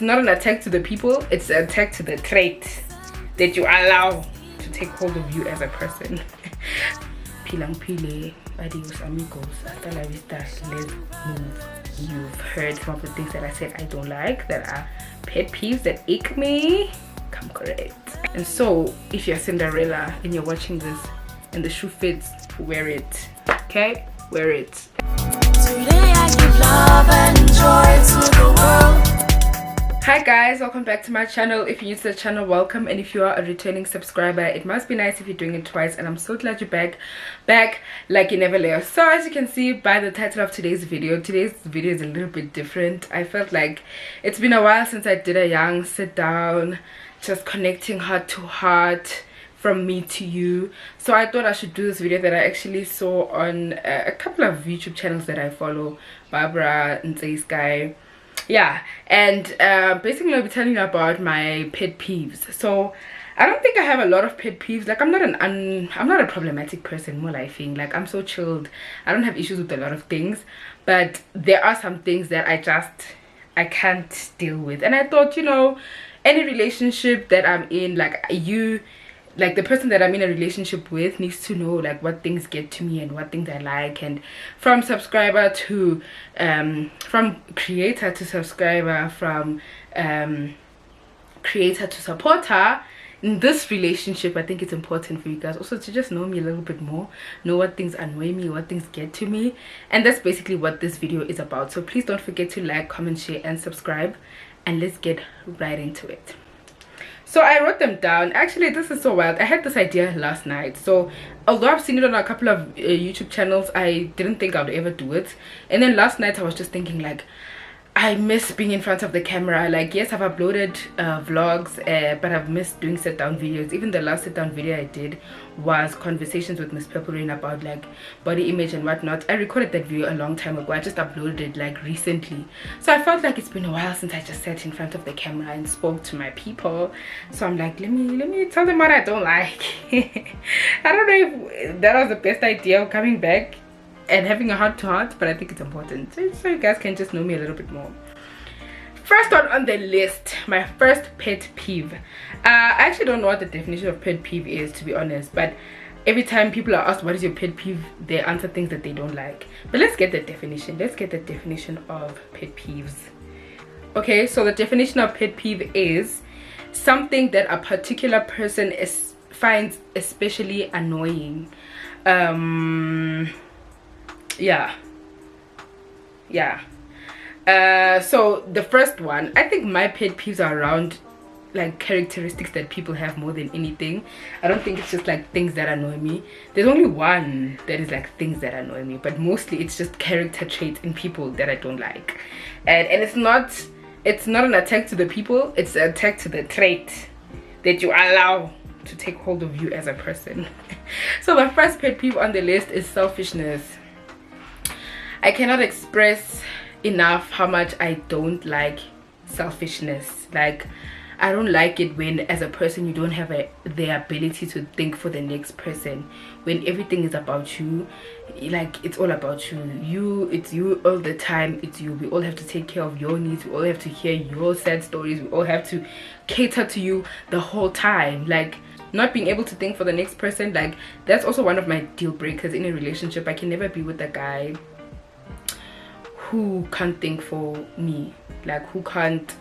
not an attack to the people, it's an attack to the trait that you allow to take hold of you as a person. Pilang pile, adios amigos, hasta la vista, let's move. You've heard some of the things that I said I don't like, that are pet peeves that ache me. Come correct. And so if you're Cinderella and you're watching this and the shoe fits, wear it. Okay, wear it. Today I give love and joy to the world. Hi guys, welcome back to my channel. If you're new to the channel, welcome, and if you are a returning subscriber, it must be nice if you're doing it twice, and I'm so glad you're back like you never left. So as you can see by the title of today's video is a little bit different. I felt like it's been a while since I did a young sit down, just connecting heart to heart from me to you. So I thought I should do this video that I actually saw on a couple of YouTube channels that I follow, Barbara and Sky. Yeah, and basically I'll be telling you about my pet peeves. So I don't think I have a lot of pet peeves. Like I'm not a problematic person, more like thing. Like I'm so chilled. I don't have issues with a lot of things, but there are some things that I can't deal with. And I thought, you know, any relationship that I'm in, like the person that I'm in a relationship with needs to know like what things get to me and what things I like. And from subscriber to from creator to subscriber, from creator to supporter, in this relationship I think it's important for you guys also to just know me a little bit more, know what things annoy me, what things get to me. And that's basically what this video is about. So please don't forget to like, comment, share and subscribe, and let's get right into it. So I wrote them down. Actually, this is so wild. I had this idea last night. So although I've seen it on a couple of YouTube channels, I didn't think I would ever do it. And then last night I was just thinking, like, I miss being in front of the camera. Like, yes, I've uploaded vlogs, but I've missed doing sit down videos. Even the last sit down video I did was conversations with Miss Purple Rain about like body image and whatnot. I recorded that video a long time ago. I just uploaded it like recently. So I felt like it's been a while since I just sat in front of the camera and spoke to my people. So I'm like, let me tell them what I don't like. I don't know if that was the best idea of coming back and having a heart to heart, but I think it's important so you guys can just know me a little bit more. First one on the list, my first pet peeve. I actually don't know what the definition of pet peeve is, to be honest, but every time people are asked what is your pet peeve, they answer things that they don't like. But let's get the definition. Let's get the definition of pet peeves. Okay, so the definition of pet peeve is something that a particular person finds especially annoying. Yeah. So the first one, I think my pet peeves are around like characteristics that people have more than anything. I don't think it's just like things that annoy me. There's only one that is like things that annoy me, but mostly it's just character traits in people that I don't like. And it's not an attack to the people, it's an attack to the trait that you allow to take hold of you as a person. So my first pet peeve on the list is selfishness. I cannot express enough how much I don't like selfishness. Like, I don't like it when as a person you don't have the ability to think for the next person, when everything is about you. Like, it's all about you. It's you all the time. It's you. We all have to take care of your needs. We all have to hear your sad stories. We all have to cater to you the whole time. Like, not being able to think for the next person, like, that's also one of my deal breakers in a relationship. I can never be with a guy who can't think for me, like who can't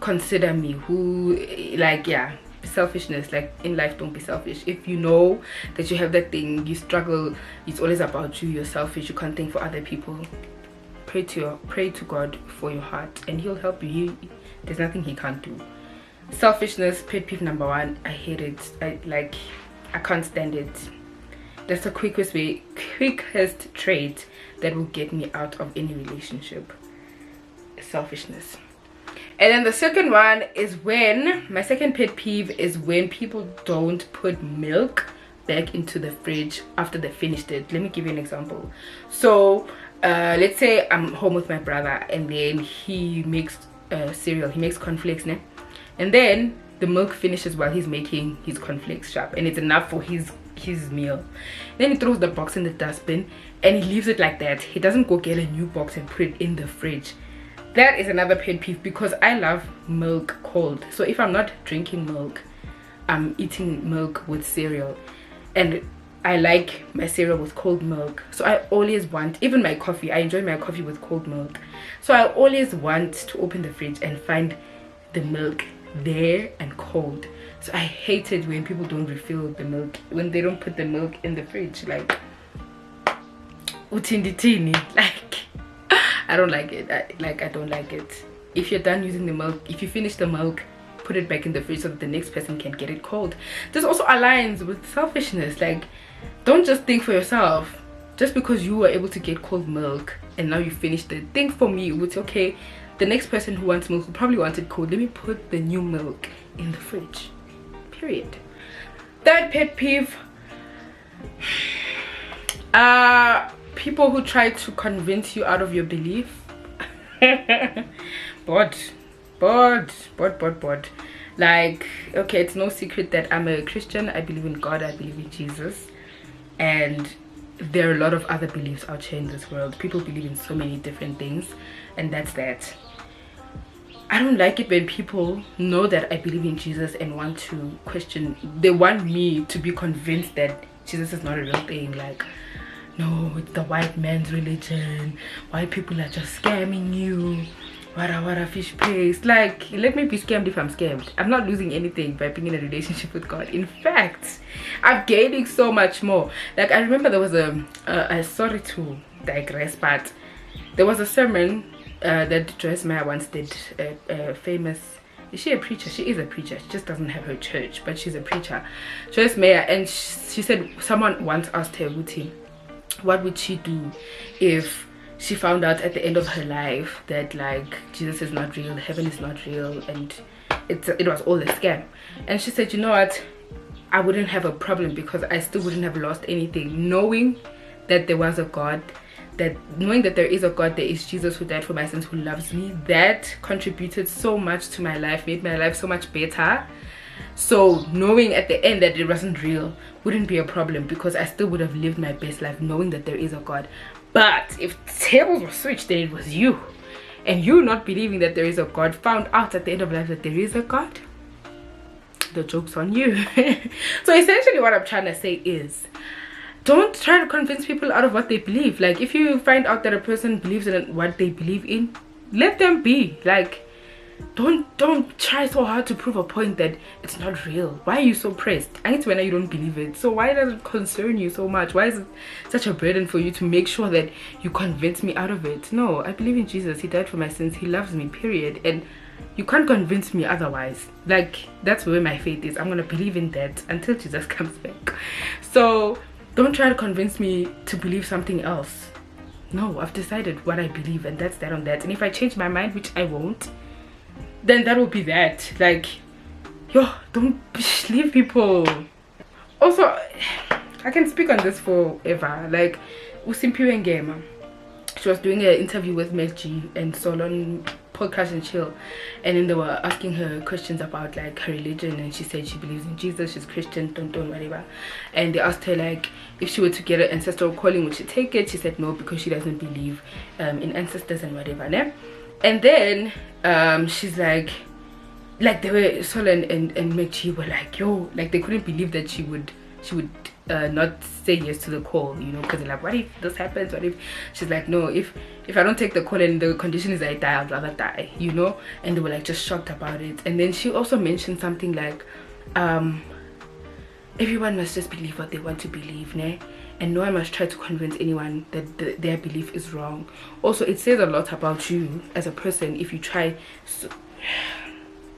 consider me, who, like, yeah, selfishness. Like, in life, don't be selfish. If you know that you have that thing, you struggle, it's always about you, you're selfish, you can't think for other people, pray to God for your heart and he'll help you. There's nothing he can't do. Selfishness, pet peeve number one. I hate it. I can't stand it. That's the quickest trait that will get me out of any relationship. Selfishness. And then the second one is my second pet peeve is when people don't put milk back into the fridge after they finished it. Let me give you an example. So let's say I'm home with my brother and then he makes cereal, he makes cornflakes, and then the milk finishes while he's making his cornflakes sharp, and it's enough for his meal. Then he throws the box in the dustbin and he leaves it like that. He doesn't go get a new box and put it in the fridge. that is another pet peeve, because I love milk cold. So if I'm not drinking milk, I'm eating milk with cereal, and I like my cereal with cold milk. So I always want, even my coffee, I enjoy my coffee with cold milk. So I always want to open the fridge and find the milk there and cold. So I hate it when people don't refill the milk, when they don't put the milk in the fridge, like utinditini. Like I don't like it. I don't like it. If you're done using the milk, if you finish the milk, put it back in the fridge so that the next person can get it cold. This also aligns with selfishness. Like, don't just think for yourself. Just because you were able to get cold milk and now you finished it, think for me. It's okay, the next person who wants milk will probably want it cold. Let me put the new milk in the fridge. Period. Third pet peeve, people who try to convince you out of your belief. Bod. Like, okay, it's no secret that I'm a Christian. I believe in God, I believe in Jesus, and there are a lot of other beliefs out here in this world. People believe in so many different things, and that's that. I don't like it when people know that I believe in Jesus and want to question. They want me to be convinced that Jesus is not a real thing. Like, no, it's the white man's religion, white people are just scamming you, wara fish paste. Like, let me be scammed if I'm scammed. I'm not losing anything by being in a relationship with God. In fact, I'm gaining so much more. Like, I remember there was sorry to digress, but there was a sermon that Joyce Meyer once did. Famous, is she a preacher? She is a preacher. She just doesn't have her church, but she's a preacher, Joyce Meyer. And she said, someone once asked her, Wuti, what would she do if she found out at the end of her life that, like, Jesus is not real, heaven is not real, and it was all a scam? And she said, you know what, I wouldn't have a problem, because I still wouldn't have lost anything, knowing that there was a God, knowing that there is a God, there is Jesus who died for my sins, who loves me. That contributed so much to my life, made my life so much better. So knowing at the end that it wasn't real wouldn't be a problem, because I still would have lived my best life knowing that there is a God. But if tables were switched, then it was you, and you not believing that there is a God, found out at the end of life that there is a God, the joke's on you. So essentially what I'm trying to say is, don't try to convince people out of what they believe. Like, if you find out that a person believes in what they believe in, let them be. Like, don't try so hard to prove a point that it's not real. Why are you so pressed? I need to know you don't believe it, so why does it concern you so much? Why is it such a burden for you to make sure that you convince me out of it? No, I believe in Jesus. He died for my sins. He loves me, period. And you can't convince me otherwise. Like, that's where my faith is. I'm gonna believe in that until Jesus comes back. So don't try to convince me to believe something else. No, I've decided what I believe, and that's that on that. And if I change my mind, which I won't, then that will be that. Like, yo, don't leave people. Also, I can speak on this forever. Like, Usimpiwe Ngema, she was doing an interview with Meg G and Solon Podcast and Chill, and then they were asking her questions about, like, her religion, and she said she believes in Jesus, she's Christian, don't whatever. And they asked her, like, if she were to get an ancestral calling, would she take it? She said no, because she doesn't believe in ancestors and whatever, né? And then she's like they were, Solon and Meg G were like, yo, like, they couldn't believe that she would not say yes to the call, you know, because they're like, what if this happens, what if? She's like, no, if I don't take the call and the condition is I die, I'd rather die, you know. And they were like just shocked about it. And then she also mentioned something like, everyone must just believe what they want to believe, ne? And no one must try to convince anyone that their belief is wrong. Also, it says a lot about you as a person if you try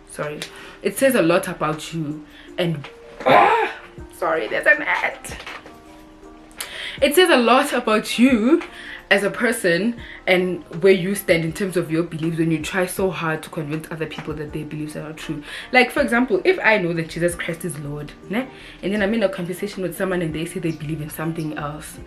sorry, it says a lot about you, and sorry, there's an ad. It says a lot about you as a person and where you stand in terms of your beliefs when you try so hard to convince other people that their beliefs are not true. Like, for example, if I know that Jesus Christ is Lord, né? And then I'm in a conversation with someone and they say they believe in something else,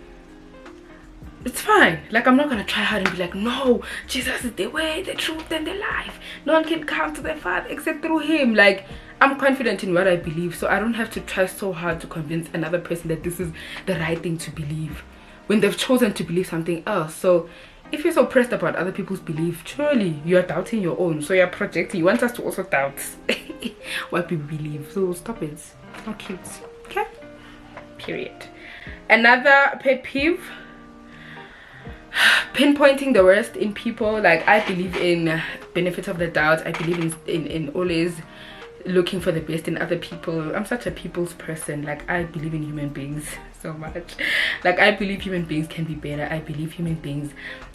it's fine. Like, I'm not gonna try hard and be like, no, Jesus is the way, the truth, and the life. No one can come to the Father except through him. Like, I'm confident in what I believe, so I don't have to try so hard to convince another person that this is the right thing to believe when they've chosen to believe something else. So if you're so pressed about other people's belief, surely you are doubting your own. So you're projecting. You want us to also doubt what people believe. So stop it. It's not cute. Okay? Period. Another pet peeve, pinpointing the worst in people. Like, I believe in benefit of the doubt. I believe in always looking for the best in other people. I'm such a people's person. Like, I believe in human beings so much. Like, I believe human beings can be better. I believe human beings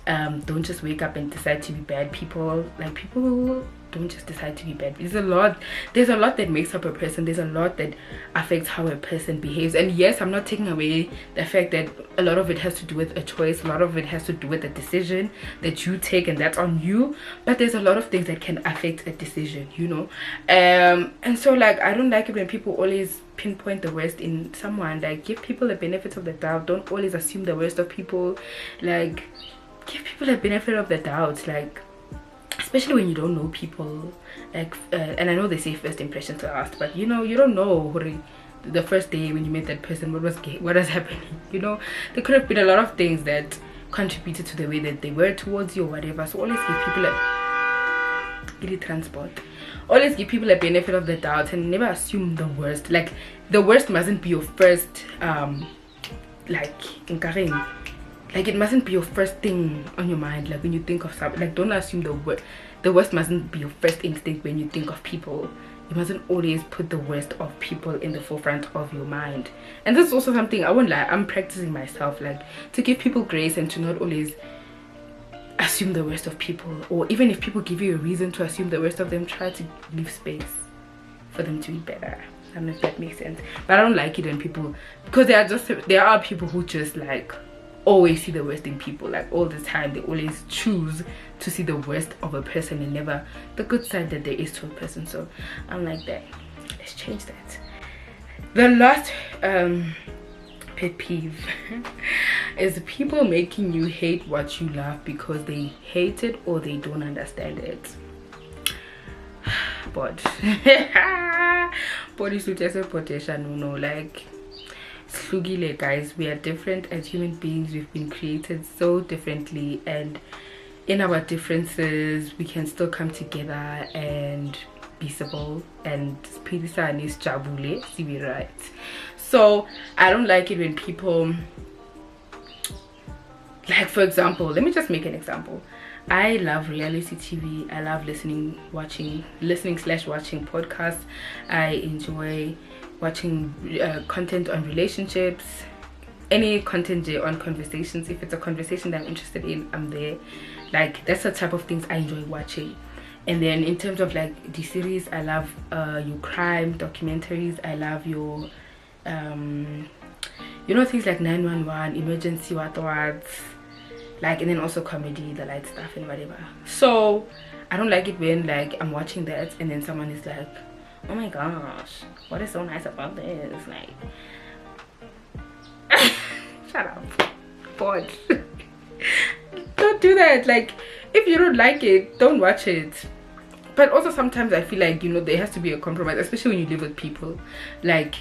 don't just wake up and decide to be bad people. Like, people don't just decide to be bad. There's a lot that makes up a person. There's a lot that affects how a person behaves. And yes, I'm not taking away the fact that a lot of it has to do with a choice, a lot of it has to do with a decision that you take, and that's on you. But there's a lot of things that can affect a decision, you know. And so, like, I don't like it when people always pinpoint the worst in someone. Like, give people the benefit of the doubt. Don't always assume the worst of people. Like, give people the benefit of the doubt. Like, especially when you don't know people. Like, and I know they say first impressions are last, but you know, you don't know the first day when you met that person what was happening, you know. There could have been a lot of things that contributed to the way that they were towards you or whatever. So always give people always give people a benefit of the doubt and never assume the worst. Like, the worst mustn't be your first like, it mustn't be your first thing on your mind. Like, when you think of something, like, don't assume the worst mustn't be your first instinct when you think of people. You mustn't always put the worst of people in the forefront of your mind. And this is also something, I won't lie, I'm practicing myself, like, to give people grace and to not always assume the worst of people. Or even if people give you a reason to assume the worst of them, try to leave space for them to be better. I don't know if that makes sense, but I don't like it when people, because there are people who just, like, always see the worst in people. Like, all the time they always choose to see the worst of a person and never the good side that there is to a person. So I'm like that. Let's change that. The last pet peeve is people making you hate what you love because they hate it or they don't understand it. But body suit as a potential, no, like, slugile, guys. We are different as human beings. We've been created so differently, and in our differences we can still come together and be civil and Peeves and is jabule, see me right. So I don't like it when people, like, for example, let me just make an example. I love reality TV. I love listening / watching podcasts. I enjoy watching content on relationships, any content on conversations. If it's a conversation that I'm interested in, I'm there. Like, that's the type of things I enjoy watching. And then in terms of, like, the series, I love your crime documentaries. I love your you know, things like 911, emergency what, like, and then also comedy, the light stuff and whatever. So I don't like it when, like, I'm watching that and then someone is like, oh my gosh, what is so nice about this? Like, shut up, bored. Don't do that. Like, if you don't like it, don't watch it. But also sometimes I feel like, you know, there has to be a compromise, especially when you live with people. Like,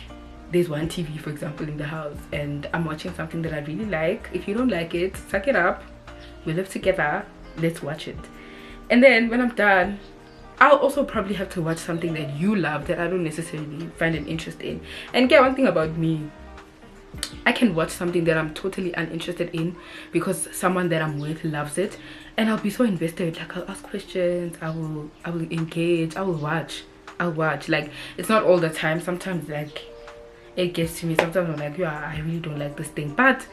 there's one TV, for example, in the house, and I'm watching something that I really like. If you don't like it, suck it up. We live together, let's watch it. And then when I'm done, I'll also probably have to watch something that you love that I don't necessarily find an interest in. And get one thing about me, I can watch something that I'm totally uninterested in because someone that I'm with loves it, and I'll be so invested. Like, I'll ask questions, I will engage, I'll watch. Like, it's not all the time. Sometimes, like, it gets to me. Sometimes I'm like, yeah, I really don't like this thing. But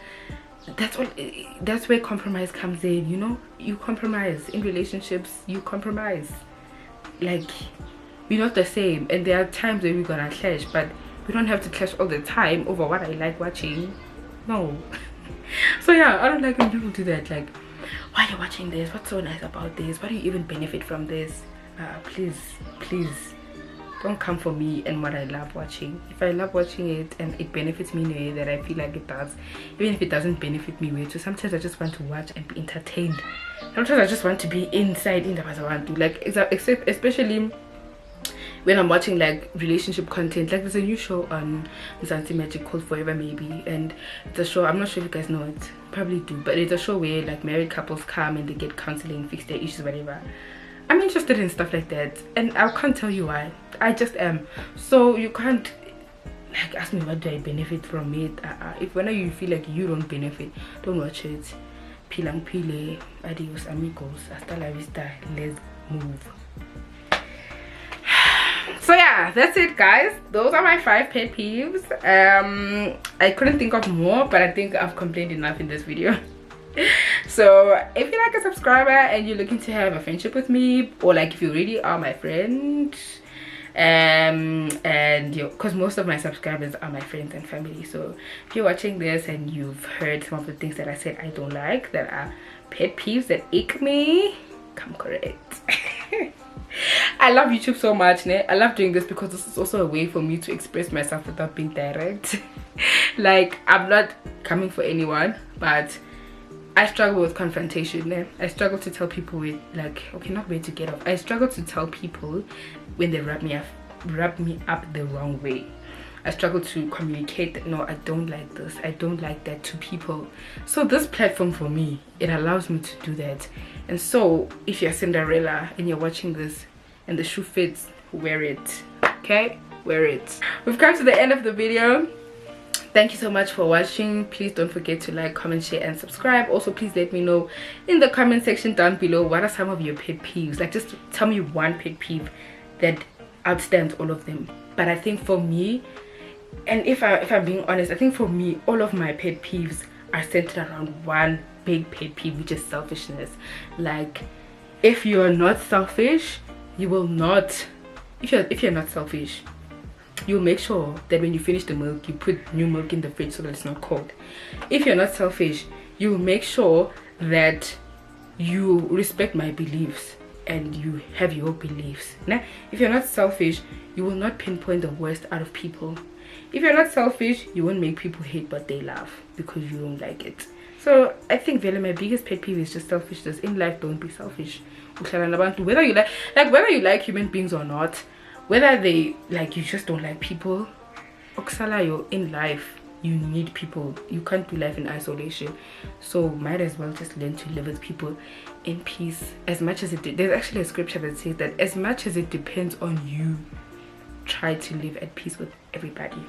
that's where compromise comes in, you know. You compromise in relationships. You compromise. Like, we're not the same, and there are times where we're gonna clash, but we don't have to clash all the time over what I like watching. No. So yeah, I don't like when people do that. Like, why are you watching this? What's so nice about this? Why do you even benefit from this? Please don't come for me and what I love watching. If I love watching it and it benefits me in a way that I feel like it does, even if it doesn't benefit me way too, sometimes I just want to watch and be entertained. Sometimes I just want to be inside in the Bazawantu. Like, especially when I'm watching like relationship content. Like there's a new show on Mzansi Magic called Forever Maybe, and it's a show, I'm not sure if you guys know it, probably do, but it's a show where like married couples come and they get counseling, fix their issues, whatever. I'm interested in stuff like that, and I can't tell you why. I just am. So you can't like ask me what do I benefit from it. If whenever you feel like you don't benefit, don't watch it. Pilang pile, adios amigos, hasta la vista, let's move. So yeah, that's it guys. Those are my 5 pet peeves. I couldn't think of more, but I think I've complained enough in this video. So if you're like a subscriber and you're looking to have a friendship with me, or like if you really are my friend, and you, because most of my subscribers are my friends and family, so if you're watching this and you've heard some of the things that I said I don't like, that are pet peeves that ick me, come correct. I love YouTube so much, né? I love doing this because this is also a way for me to express myself without being direct. Like I'm not coming for anyone, but I struggle with confrontation, né? I struggle to tell people with like, okay, not way to get off. I struggle to tell people when they rub me up the wrong way. I struggle to communicate that no, I don't like this, I don't like that to people. So this platform for me, it allows me to do that. And so if you're Cinderella and you're watching this and the shoe fits, wear it. Okay, wear it. We've come to the end of the video. Thank you so much for watching. Please don't forget to like, comment, share and subscribe. Also please let me know in the comment section down below what are some of your pet peeves. Like just tell me one pet peeve that outstands all of them. But I think for me, and if I'm being honest, I think for me all of my pet peeves are centered around one big pet peeve, which is selfishness. Like if you're not selfish, you will not, if you're not selfish, you'll make sure that when you finish the milk you put new milk in the fridge so that it's not cold. If you're not selfish, you'll make sure that you respect my beliefs and you have your beliefs. Now if you're not selfish, you will not pinpoint the worst out of people. If you're not selfish, you won't make people hate what they love because you don't like it. So I think really my biggest pet peeve is just selfishness. In life, don't be selfish. Whether you like human beings or not, whether they like you just don't like people, oksalayo, in life you need people. You can't do life in isolation. So might as well just learn to live with people in peace. As much as there's actually a scripture that says that as much as it depends on you, try to live at peace with everybody.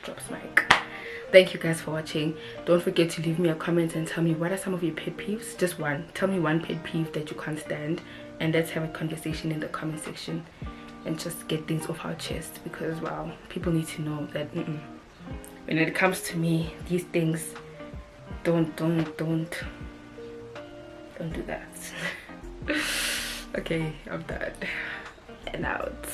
Drops mic. Thank you guys for watching. Don't forget to leave me a comment and tell me what are some of your pet peeves. Just one. Tell me one pet peeve that you can't stand, and let's have a conversation in the comment section and just get things off our chest, because wow, people need to know that when it comes to me, these things, don't do that. Okay, I'm done and out.